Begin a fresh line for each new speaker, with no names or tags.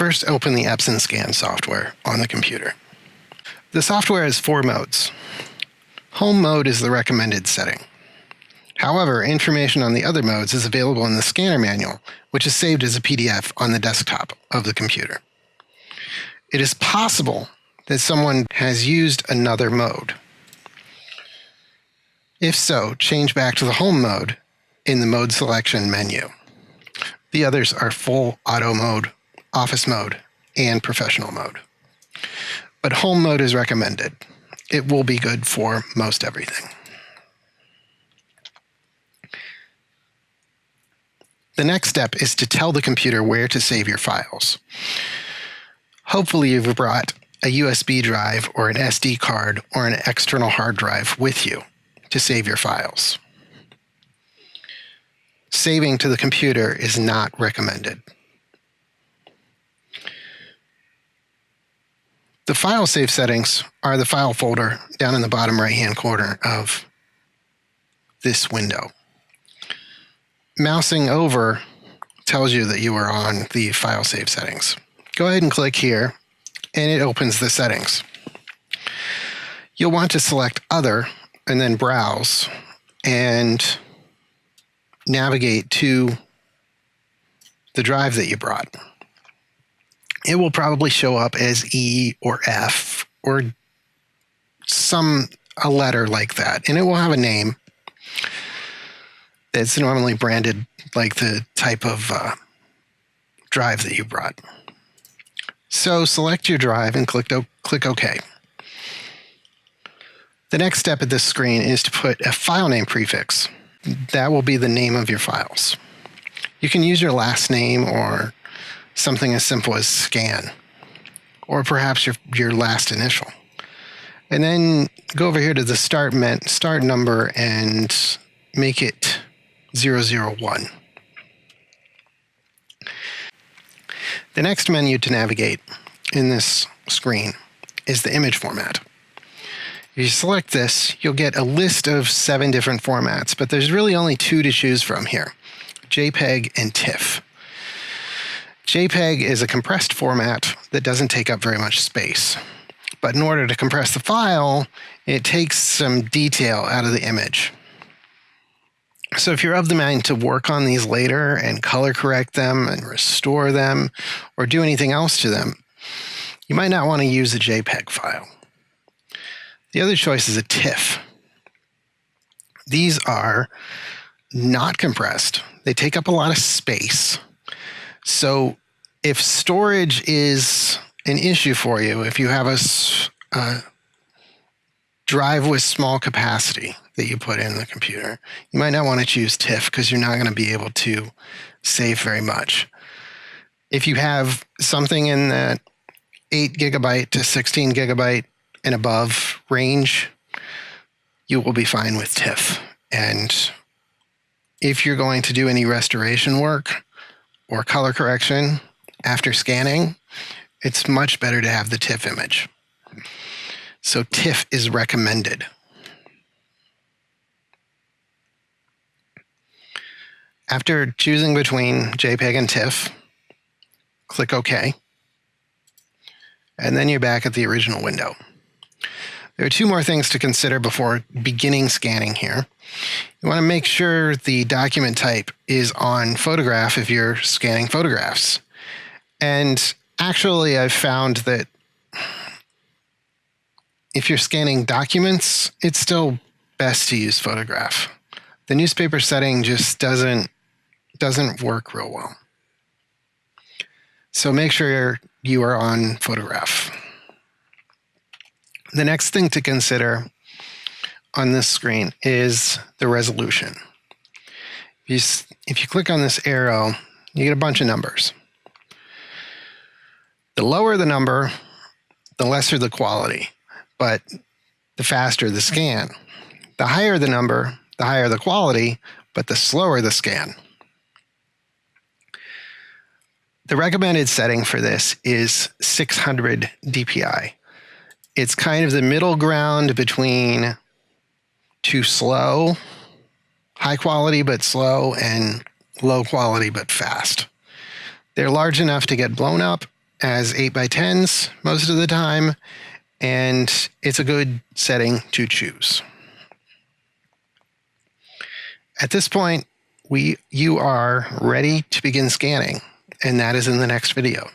First, open the Epson scan software on the computer. The software has 4 modes. Home mode is the recommended setting. However, information on the other modes is available in the scanner manual, which is saved as a PDF on the desktop of the computer. It is possible that someone has used another mode. If so, change back to the home mode in the mode selection menu. The others are full auto mode, office mode, and professional mode. But home mode is recommended. It will be good for most everything. The next step is to tell the computer where to save your files. Hopefully you've brought a USB drive or an SD card or an external hard drive with you to save your files. Saving to the computer is not recommended. The file save settings are the file folder down in the bottom right-hand corner of this window. Mousing over tells you that you are on the file save settings. Go ahead and click here, and it opens the settings. You'll want to select Other and then Browse and navigate to the drive that you brought. It will probably show up as E or F or a letter like that, and it will have a name that's normally branded like the type of drive that you brought. So select your drive and click OK. The next step at this screen is to put a file name prefix. That will be the name of your files. You can use your last name or something as simple as scan, or perhaps your last initial. And then go over here to the start number and make it 001. The next menu to navigate in this screen is the image format. If you select this, you'll get a list of 7 different formats, but there's really only 2 to choose from here: JPEG and TIFF. JPEG is a compressed format that doesn't take up very much space. But in order to compress the file, it takes some detail out of the image. So if you're of the mind to work on these later and color correct them and restore them or do anything else to them, you might not want to use a JPEG file. The other choice is a TIFF. These are not compressed. They take up a lot of space. So if storage is an issue for you, if you have a drive with small capacity that you put in the computer, you might not want to choose TIFF because you're not going to be able to save very much. If you have something in that 8 gigabyte to 16 gigabyte and above range, you will be fine with TIFF. And if you're going to do any restoration work or color correction after scanning, it's much better to have the TIFF image. So TIFF is recommended. After choosing between JPEG and TIFF, click OK. And then you're back at the original window. There are 2 more things to consider before beginning scanning here. You want to make sure the document type is on photograph if you're scanning photographs. And actually, I've found that if you're scanning documents, it's still best to use photograph. The newspaper setting just doesn't work real well. So make sure you are on photograph. The next thing to consider on this screen is the resolution. If you click on this arrow, you get a bunch of numbers. The lower the number, the lesser the quality, but the faster the scan. The higher the number, the higher the quality, but the slower the scan. The recommended setting for this is 600 DPI. It's kind of the middle ground between too slow, high quality but slow, and low quality but fast. They're large enough to get blown up as 8x10s most of the time, and it's a good setting to choose. At this point, you are ready to begin scanning, and that is in the next video.